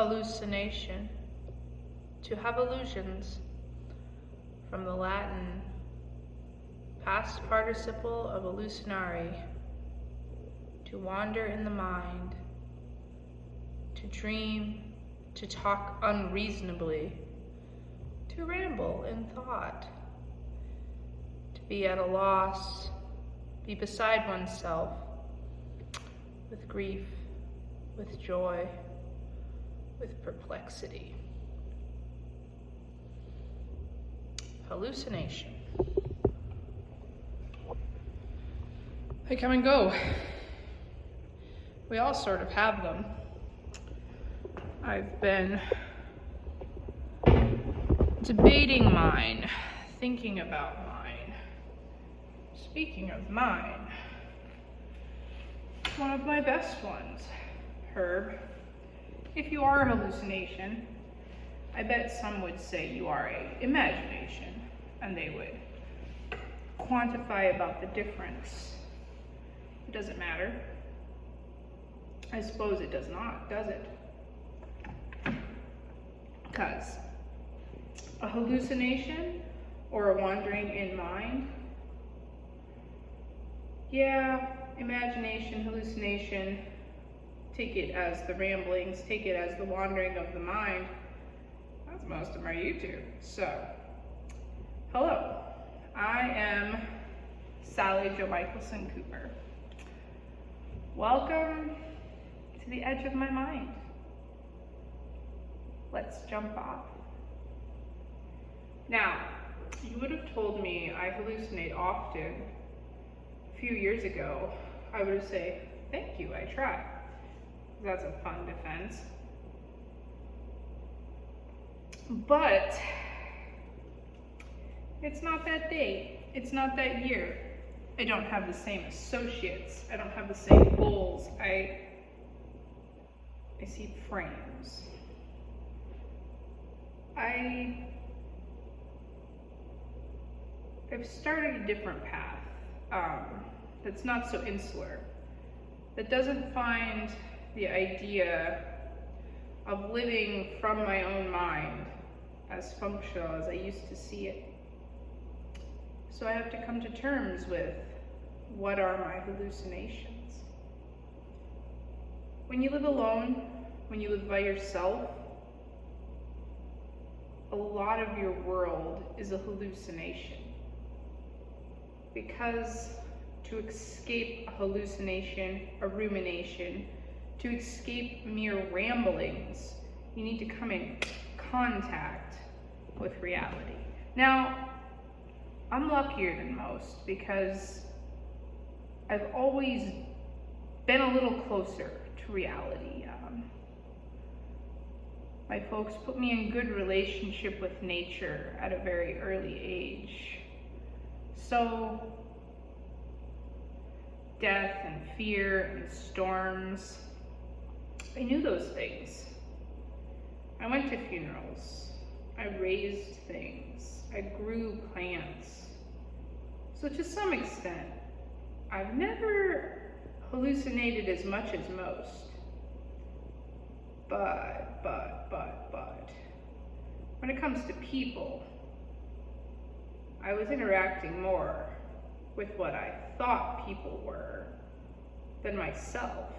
Hallucination. To have illusions, from the Latin past participle of hallucinare, to wander in the mind, to dream, to talk unreasonably, to ramble in thought, to be at a loss, be beside oneself, with grief, with joy, with perplexity. Hallucination. They come and go. We all sort of have them. I've been debating mine, thinking about mine. Speaking of mine, one of my best ones, Herb. If you are a hallucination, I bet some would say you are a imagination, and they would quantify about the difference. It doesn't matter. I suppose it does not, does it? Because a hallucination or a wandering in mind, yeah, imagination, hallucination, take it as the ramblings, take it as the wandering of the mind. That's most of my YouTube. So, hello, I am Sally Jo Michelson Cooper. Welcome to the edge of my mind. Let's jump off. Now, you would have told me I hallucinate often. A few years ago, I would say, thank you, I try. That's a fun defense. But it's not that day, it's not that year. I don't have the same associates, I don't have the same goals. I see frames. I've started a different path that's not so insular, that doesn't find the idea of living from my own mind as functional as I used to see it. So I have to come to terms with what are my hallucinations. When you live alone, when you live by yourself, a lot of your world is a hallucination. Because to escape a hallucination, a rumination, to escape mere ramblings, you need to come in contact with reality. Now, I'm luckier than most because I've always been a little closer to reality. My folks put me in good relationship with nature at a very early age. So, death and fear and storms, I knew those things. I went to funerals. I raised things. I grew plants. So to some extent, I've never hallucinated as much as most. But, when it comes to people, I was interacting more with what I thought people were than myself.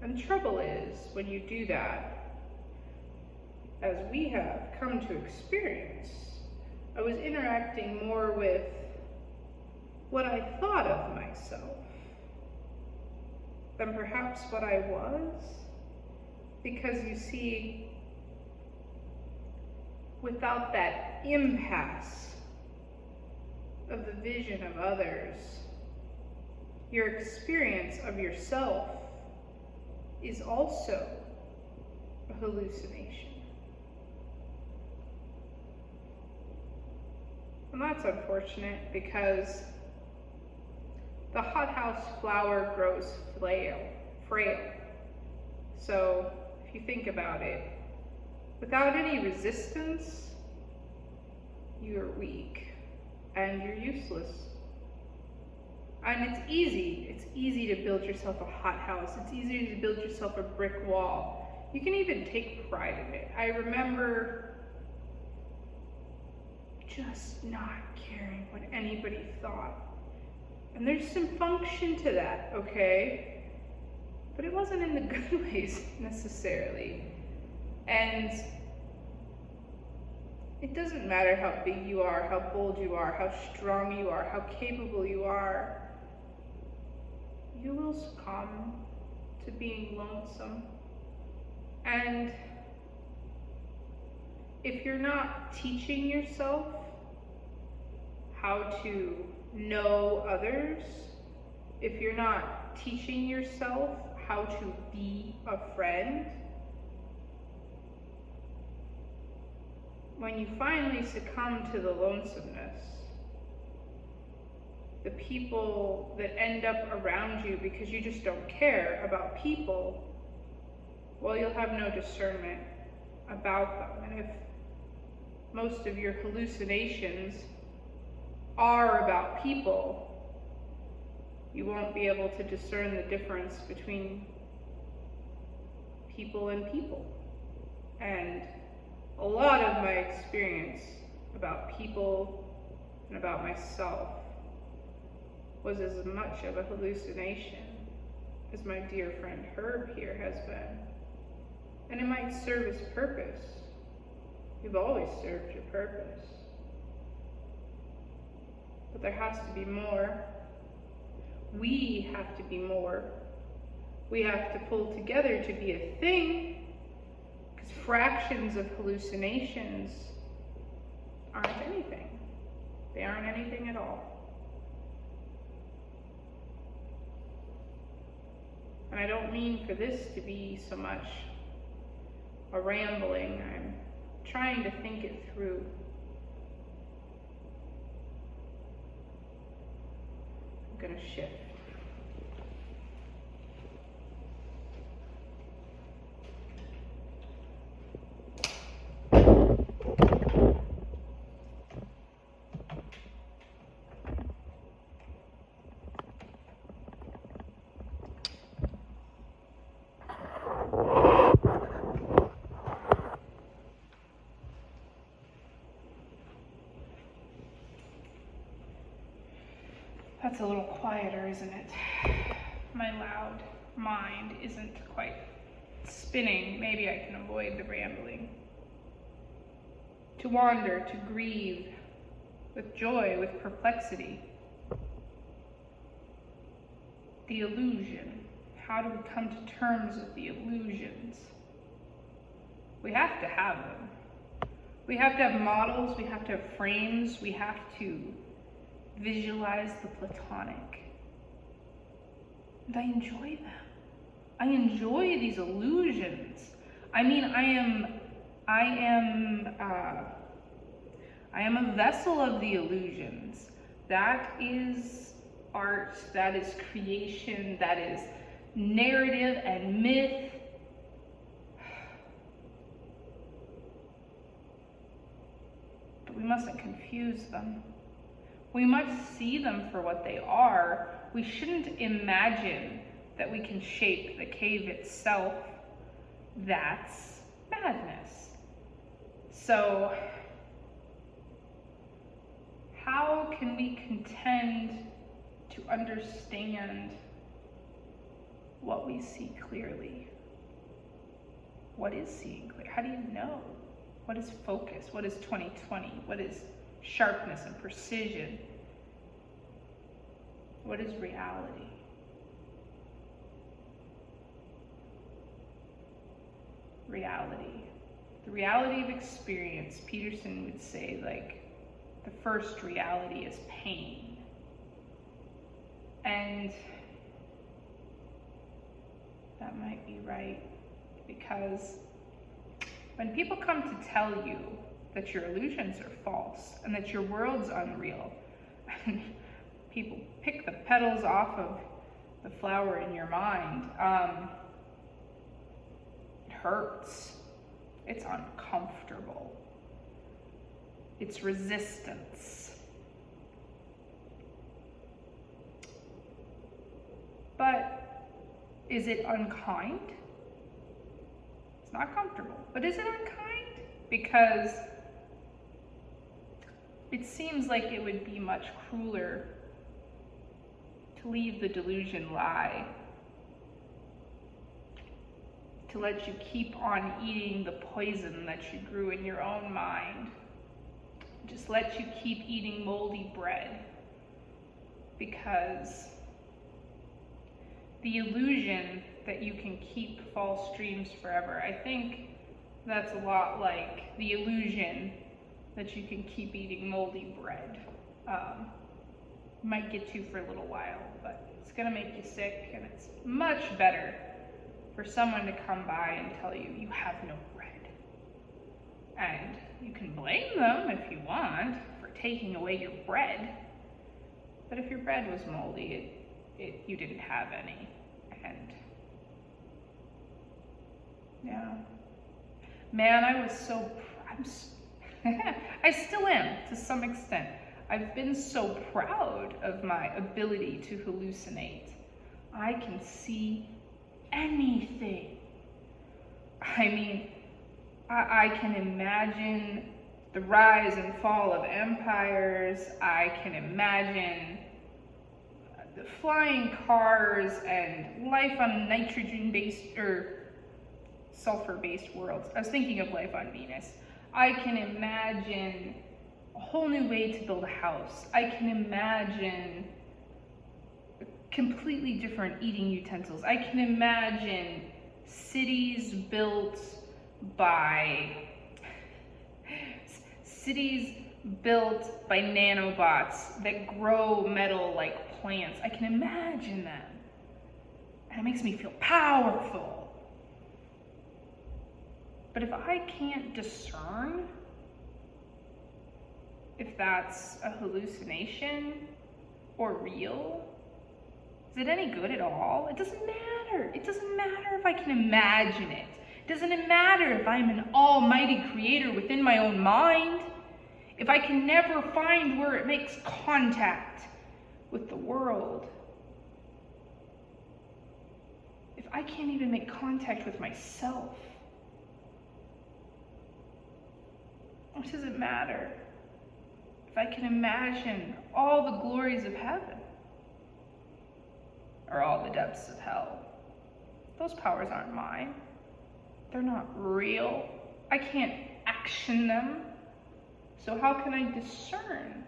And the trouble is, when you do that, as we have come to experience, I was interacting more with what I thought of myself than perhaps what I was. Because you see, without that impasse of the vision of others, your experience of yourself is also a hallucination. And that's unfortunate because the hothouse flower grows frail. So if you think about it, without any resistance, you're weak and you're useless. And it's easy to build yourself a hothouse. It's easy to build yourself a brick wall. You can even take pride in it. I remember just not caring what anybody thought. And there's some function to that, okay? But it wasn't in the good ways necessarily. And it doesn't matter how big you are, how bold you are, how strong you are, how capable you are. You will succumb to being lonesome. And if you're not teaching yourself how to know others, if you're not teaching yourself how to be a friend, when you finally succumb to the lonesomeness, the people that end up around you because you just don't care about people, well, you'll have no discernment about them. And if most of your hallucinations are about people, you won't be able to discern the difference between people and people. And a lot of my experience about people and about myself was as much of a hallucination as my dear friend Herb here has been. And it might serve its purpose. You've always served your purpose. But there has to be more. We have to be more. We have to pull together to be a thing. Because fractions of hallucinations aren't anything. They aren't anything at all. And I don't mean for this to be so much a rambling. I'm trying to think it through. I'm going to shift. That's a little quieter, isn't it? My loud mind isn't quite spinning. Maybe I can avoid the rambling. To wander, to grieve, with joy, with perplexity. The illusion. How do we come to terms with the illusions? We have to have them. We have to have models, we have to have frames, we have to visualize the platonic. And I enjoy them. I enjoy these illusions. I mean, I am a vessel of the illusions. That is art, that is creation, that is narrative and myth. But we mustn't confuse them. We must see them for what they are. We shouldn't imagine that we can shape the cave itself. That's madness. So, how can we contend to understand what we see clearly? What is seeing clear? How do you know? What is focus? What is 20/20? What is sharpness and precision? What is reality? Reality. The reality of experience, Peterson would say, like, the first reality is pain. And that might be right, because when people come to tell you that your illusions are false and that your world's unreal, and people pick the petals off of the flower in your mind, it hurts. It's uncomfortable. It's resistance. But is it unkind? It's not comfortable. But is it unkind? Because it seems like it would be much crueler to leave the delusion lie, to let you keep on eating the poison that you grew in your own mind, just let you keep eating moldy bread, because the illusion that you can keep false dreams forever, I think that's a lot like the illusion that you can keep eating moldy bread. Might get you for a little while, but it's gonna make you sick, and it's much better for someone to come by and tell you you have no bread. And you can blame them if you want for taking away your bread, but if your bread was moldy, you didn't have any. And yeah, man, I was so, I still am to some extent. I've been so proud of my ability to hallucinate. I can see anything. I mean, I can imagine the rise and fall of empires. I can imagine the flying cars and life on nitrogen-based or sulfur-based worlds. I was thinking of life on Venus. I can imagine a whole new way to build a house. I can imagine completely different eating utensils. I can imagine cities built by nanobots that grow metal like plants. I can imagine them. And it makes me feel powerful. But if I can't discern if that's a hallucination or real, is it any good at all? It doesn't matter. It doesn't matter if I can imagine it. It doesn't matter if I'm an almighty creator within my own mind. If I can never find where it makes contact with the world. If I can't even make contact with myself, what does it matter if I can imagine all the glories of heaven or all the depths of hell? Those powers aren't mine. They're not real. I can't action them. So how can I discern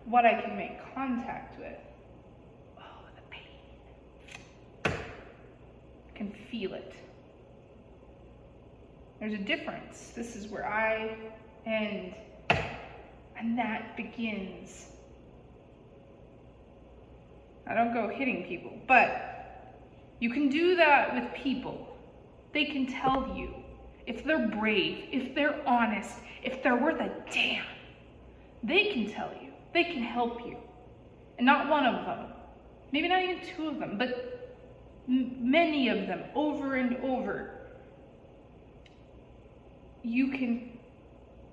what I can make contact with? Oh, the pain. I can feel it. There's a difference. This is where I end, and that begins. I don't go hitting people, but you can do that with people. They can tell you if they're brave, if they're honest, if they're worth a damn. They can tell you. They can help you. And not one of them, maybe not even two of them, but many of them over and over. You can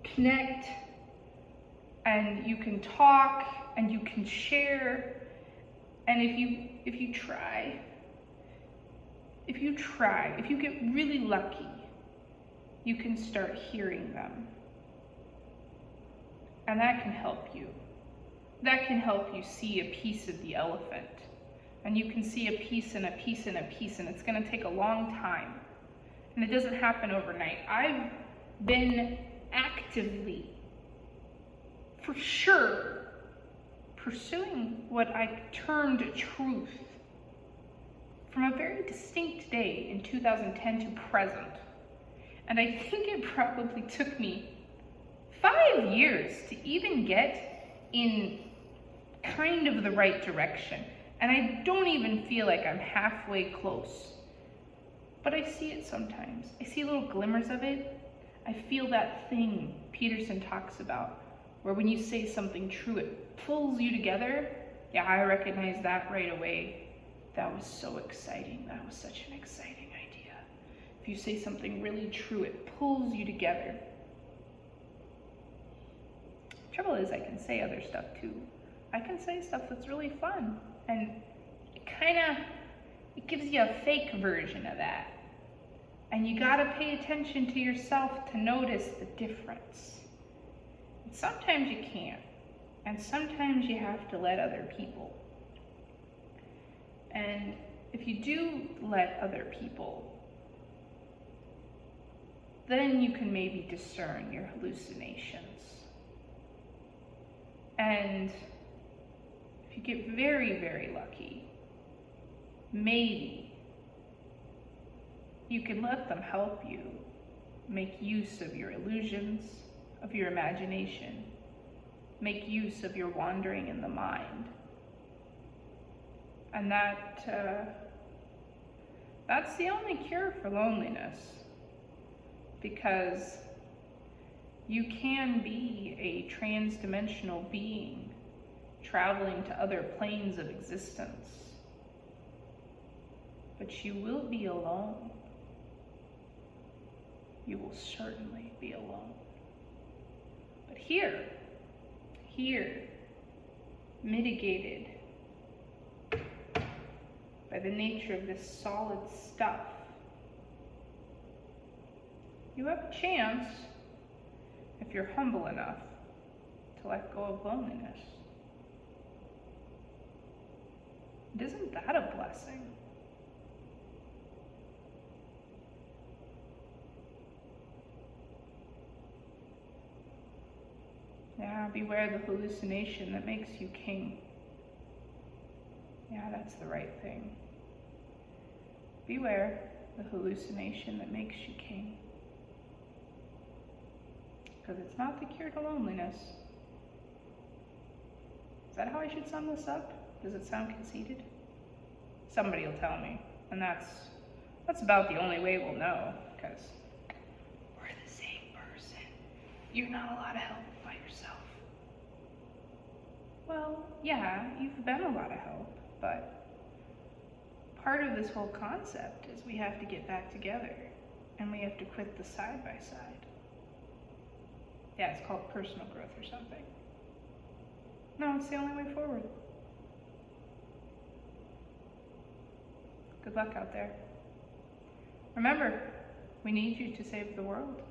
connect, and you can talk, and you can share. And if you try, if you get really lucky, you can start hearing them. And that can help you. That can help you see a piece of the elephant. And you can see a piece and a piece and a piece, and it's gonna take a long time. And it doesn't happen overnight. I've been actively, for sure, pursuing what I termed truth from a very distinct day in 2010 to present. And I think it probably took me 5 years to even get in kind of the right direction. And I don't even feel like I'm halfway close. But I see it sometimes. I see little glimmers of it. I feel that thing Peterson talks about, where when you say something true, it pulls you together. Yeah, I recognize that right away. That was so exciting. That was such an exciting idea. If you say something really true, it pulls you together. Trouble is, I can say other stuff too. I can say stuff that's really fun, and it gives you a fake version of that. And you gotta pay attention to yourself to notice the difference. And sometimes you can't. And sometimes you have to let other people. And if you do let other people, then you can maybe discern your hallucinations. And if you get very, very lucky, maybe you can let them help you make use of your illusions, of your imagination, make use of your wandering in the mind. And that's the only cure for loneliness, because you can be a trans-dimensional being traveling to other planes of existence, but you will be alone. You will certainly be alone. But here, mitigated by the nature of this solid stuff, you have a chance, if you're humble enough, to let go of loneliness. And isn't that a blessing? Yeah, beware the hallucination that makes you king. Yeah, that's the right thing. Beware the hallucination that makes you king. Because it's not the cure to loneliness. Is that how I should sum this up? Does it sound conceited? Somebody will tell me. And that's about the only way we'll know, because we're the same person. You're not a lot of help by yourself. Well, yeah, you've been a lot of help, but part of this whole concept is we have to get back together, and we have to quit the side by side. Yeah, it's called personal growth or something. No, it's the only way forward. Good luck out there. Remember, we need you to save the world.